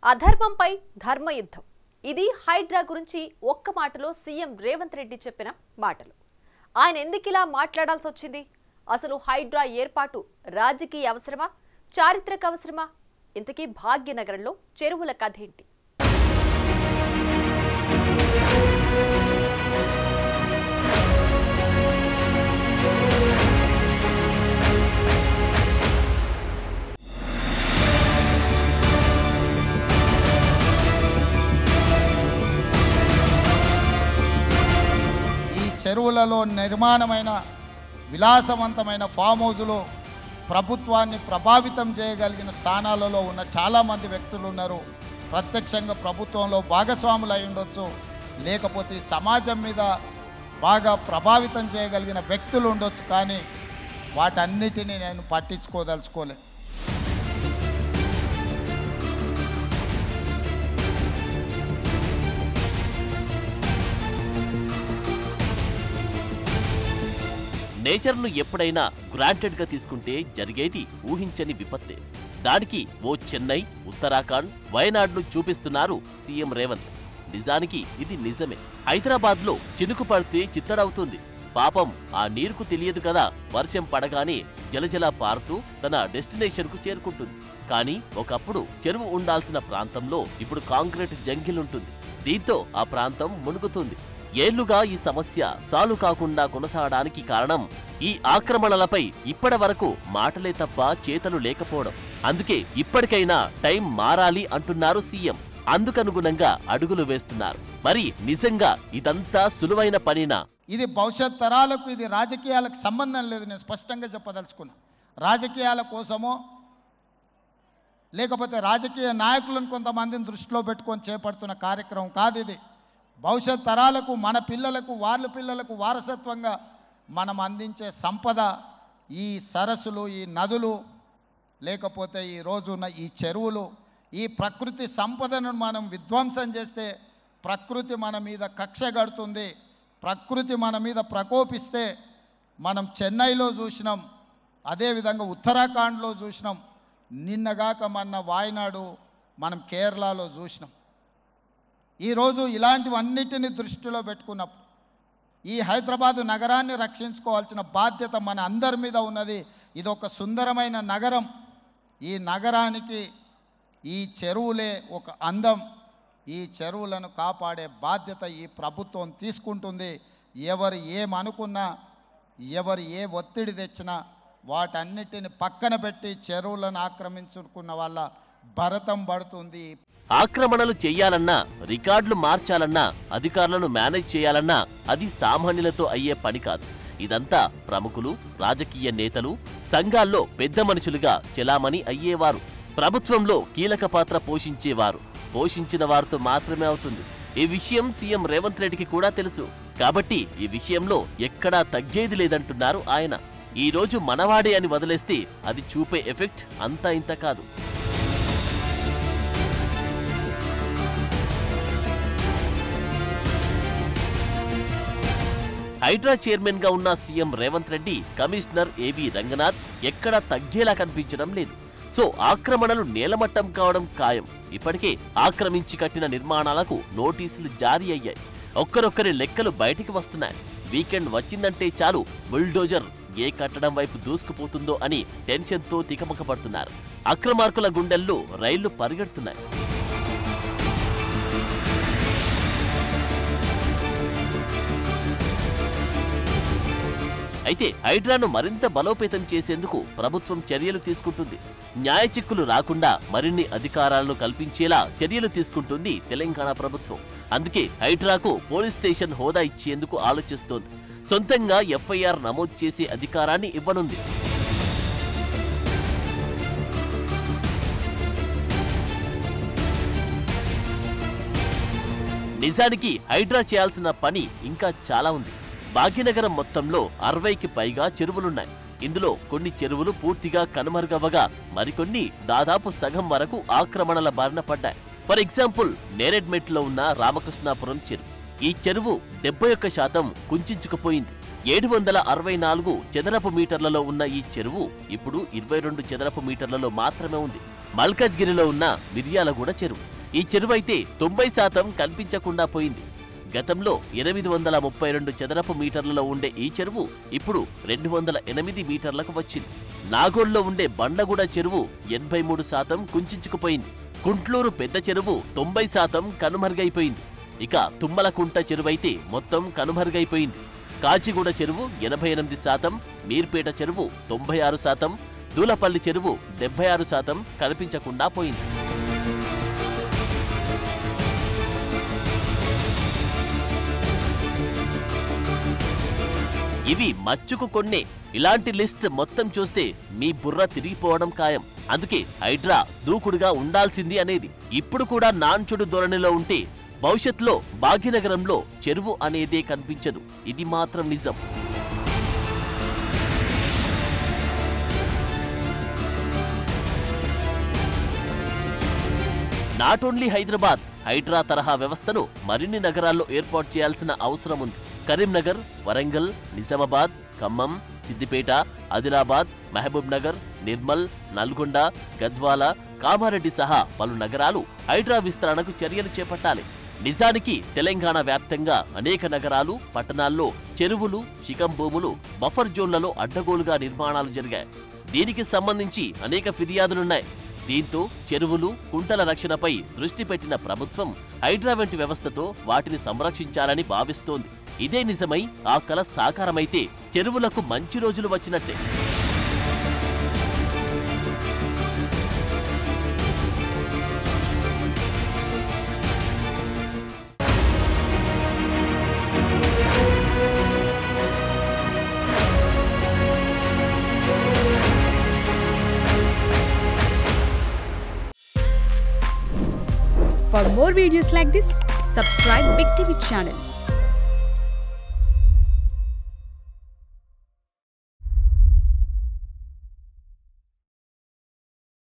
అధర్మంపై ధర్మయుద్ధం ఇది హైడ్రా గురించి ఒక్క మాటలో సీఎం రేవంత్ రెడ్డి చెప్పిన మాటలు. ఆయన ఎందుకిలా మాట్లాడాల్సి వచ్చింది? అసలు హైడ్రా ఏర్పాటు రాజకీయ అవసరమా, చారిత్రక అవసరమా? ఇంతకీ భాగ్యనగరంలో చెరువుల కథేంటి? చెరువులలో నిర్మాణమైన విలాసవంతమైన ఫామ్ హౌజులు ప్రభుత్వాన్ని ప్రభావితం చేయగలిగిన స్థానాలలో ఉన్న చాలామంది వ్యక్తులు ఉన్నారు. ప్రత్యక్షంగా ప్రభుత్వంలో భాగస్వాములు అయి ఉండొచ్చు, లేకపోతే సమాజం మీద బాగా ప్రభావితం చేయగలిగిన వ్యక్తులు ఉండొచ్చు. కానీ వాటన్నిటినీ నేను పట్టించుకోదలుచుకోలే. నేచర్ను ఎప్పుడైనా గ్రాంటెడ్గా తీసుకుంటే జరిగేది ఊహించని విపత్తే. దానికి ఓ చెన్నై, ఉత్తరాఖండ్, వయనాడ్ను చూపిస్తున్నారు సీఎం రేవంత్. నిజానికి ఇది నిజమే. హైదరాబాద్లో చినుకు పడితే చిత్తడవుతుంది. పాపం ఆ నీరుకు తెలియదు కదా, వర్షం పడగానే జలజల పారుతూ తన డెస్టినేషన్కు చేరుకుంటుంది. కానీ ఒకప్పుడు చెరువు ఉండాల్సిన ప్రాంతంలో ఇప్పుడు కాంక్రీట్ జంగిల్ ఉంటుంది. దీంతో ఆ ప్రాంతం మునుగుతుంది. ఏళ్లుగా ఈ సమస్య సాల్వ్ కాకుండా కొనసాగడానికి కారణం ఈ ఆక్రమణలపై ఇప్పటి వరకు మాటలే తప్ప చేతలు లేకపోవడం. అందుకే ఇప్పటికైనా టైం మారాలి అంటున్నారు సీఎం. అందుకనుగుణంగా అడుగులు వేస్తున్నారు. మరి నిజంగా ఇదంతా సులువైన పనినా? ఇది భవిష్యత్ తరాలకు, ఇది రాజకీయాలకు సంబంధం లేదు. నేను స్పష్టంగా చెప్పదలుచుకున్నా. రాజకీయాల కోసమో లేకపోతే రాజకీయ నాయకులను కొంతమందిని దృష్టిలో పెట్టుకొని చేపడుతున్న కార్యక్రమం కాదు ఇది. భవిష్యత్ తరాలకు, మన పిల్లలకు, వాళ్ళ పిల్లలకు వారసత్వంగా మనం అందించే సంపద ఈ సరస్సులు, ఈ నదులు, లేకపోతే ఈ రోజున్న ఈ చెరువులు. ఈ ప్రకృతి సంపదను మనం విధ్వంసం చేస్తే ప్రకృతి మన మీద కక్ష కడుతుంది. ప్రకృతి మన మీద ప్రకోపిస్తే మనం చెన్నైలో చూసినాం, అదేవిధంగా ఉత్తరాఖండ్లో చూసినాం, నిన్నగాక మొన్న వాయనాడు మనం కేరళలో చూసినాం. ఈరోజు ఇలాంటివన్నిటిని దృష్టిలో పెట్టుకున్నప్పుడు ఈ హైదరాబాదు నగరాన్ని రక్షించుకోవాల్సిన బాధ్యత మన అందరి మీద ఉన్నది. ఇది ఒక సుందరమైన నగరం. ఈ నగరానికి ఈ చెరువులే ఒక అందం. ఈ చెరువులను కాపాడే బాధ్యత ఈ ప్రభుత్వం తీసుకుంటుంది. ఎవరు ఏమనుకున్నా, ఎవరు ఏ ఒత్తిడి తెచ్చినా వాటన్నిటిని పక్కన పెట్టి చెరువులను ఆక్రమించుకున్న వాళ్ళ భరతం పడుతుంది. ఆక్రమణలు చెయ్యాలన్నా, రికార్డులు మార్చాలన్నా, అధికారులను మేనేజ్ చేయాలన్నా అది సామాన్యులతో అయ్యే పని కాదు. ఇదంతా ప్రముఖులు, రాజకీయ నేతలు, సంఘాల్లో పెద్ద మనుషులుగా చెలామణి అయ్యేవారు, ప్రభుత్వంలో కీలక పాత్ర పోషించేవారు, పోషించిన వారితో మాత్రమే అవుతుంది. ఈ విషయం సీఎం రేవంత్ రెడ్డికి కూడా తెలుసు. కాబట్టి ఈ విషయంలో ఎక్కడా తగ్గేది లేదంటున్నారు ఆయన. ఈ రోజు మనవాడే అని వదిలేస్తే అది చూపే ఎఫెక్ట్ అంతా ఇంత కాదు. హైడ్రా చైర్మన్ గా ఉన్న సీఎం రేవంత్ రెడ్డి, కమిషనర్ ఏవి రంగనాథ్ ఎక్కడా తగ్గేలా కనిపించడం లేదు. సో ఆక్రమణలు నేలమట్టం కావడం ఖాయం. ఇప్పటికే ఆక్రమించి కట్టిన నిర్మాణాలకు నోటీసులు జారీ అయ్యాయి. ఒక్కరొక్కరి లెక్కలు బయటికి వస్తున్నాయి. వీకెండ్ వచ్చిందంటే చాలు బుల్డోజర్ ఏ కట్టడం వైపు దూసుకుపోతుందో అని టెన్షన్తో తికమకపడుతున్నారు. అక్రమార్కుల గుండెల్లో రైళ్లు పరిగెడుతున్నాయి. అయితే హైడ్రాను మరింత బలోపేతం చేసేందుకు ప్రభుత్వం చర్యలు తీసుకుంటుంది. న్యాయ చిక్కులు రాకుండా మరిన్ని అధికారాలను కల్పించేలా చర్యలు తీసుకుంటుంది తెలంగాణ ప్రభుత్వం. అందుకే హైడ్రాకు పోలీస్ స్టేషన్ హోదా ఇచ్చేందుకు ఆలోచిస్తోంది. సొంతంగా ఎఫ్ఐఆర్ నమోదు చేసే అధికారాన్ని ఇవ్వనుంది. నిజానికి హైడ్రా చేయాల్సిన పని ఇంకా చాలా ఉంది. భాగ్యనగరం మొత్తంలో 60కి పైగా చెరువులున్నాయి. ఇందులో కొన్ని చెరువులు పూర్తిగా కనుమరుగవ్వగా మరికొన్ని దాదాపు సగం వరకు ఆక్రమణల బారిన పడ్డాయి. ఫర్ ఎగ్జాంపుల్, నేరెడ్మెట్లో ఉన్న రామకృష్ణాపురం చెరువు. ఈ చెరువు 71% కుంచుకుపోయింది. 764 చదరపు మీటర్లలో ఉన్న ఈ చెరువు ఇప్పుడు 22 చదరపు మీటర్లలో మాత్రమే ఉంది. మల్కజ్గిరిలో ఉన్న మిర్యాలగూడ చెరువు ఈ చెరువైతే 90% కనిపించకుండా పోయింది. గతంలో 832 చదరపు మీటర్లలో ఉండే ఈ చెరువు ఇప్పుడు 208 మీటర్లకు వచ్చింది. నాగోల్లో ఉండే బండ్లగూడ చెరువు 83% కుంచుకుపోయింది. కుంట్లూరు పెద్ద చెరువు 90% కనుమరుగైపోయింది. ఇక తుమ్మలకుంట చెరువైతే మొత్తం కనుమరుగైపోయింది. కాచిగూడ చెరువు 88%, మీర్పేట చెరువు 96%, దూలపల్లి చెరువు 76% కనిపించకుండా పోయింది. ఇవి మచ్చుకు కొన్నే. ఇలాంటి లిస్ట్ మొత్తం చూస్తే మీ బుర్ర తిరిగిపోవడం ఖాయం. అందుకే హైడ్రా దూకుడుగా ఉండాల్సింది అనేది. ఇప్పుడు కూడా నాన్చుడు ధోరణిలో ఉంటే భవిష్యత్తులో భాగ్యనగరంలో చెరువు అనేదే కనిపించదు. ఇది మాత్రం నిజం. నాట్ ఓన్లీ హైదరాబాద్, హైడ్రా తరహా వ్యవస్థను మరిన్ని నగరాల్లో ఏర్పాటు చేయాల్సిన అవసరం ఉంది. కరీంనగర్, వరంగల్, నిజామాబాద్, ఖమ్మం, సిద్దిపేట, ఆదిలాబాద్, మహబూబ్ నగర్, నిర్మల్, నల్గొండ, గద్వాల, కామారెడ్డి సహా పలు నగరాలు హైడ్రా విస్తరణకు చర్యలు చేపట్టాలి. నిజానికి తెలంగాణ వ్యాప్తంగా అనేక నగరాలు, పట్టణాల్లో చెరువులు, శిఖం భూములు, బఫర్ జోన్లలో అడ్డగోలుగా నిర్మాణాలు జరిగాయి. దీనికి సంబంధించి అనేక ఫిర్యాదులున్నాయి. దీంతో చెరువులు, కుంటల రక్షణపై దృష్టి పెట్టిన ప్రభుత్వం హైడ్రా వంటి వ్యవస్థతో వాటిని సంరక్షించాలని భావిస్తోంది. ఇదే నిజమై ఆ కల సాకారమైతే చెరువులకు మంచి రోజులు వచ్చినట్టే. For more videos like this, subscribe Big TV channel.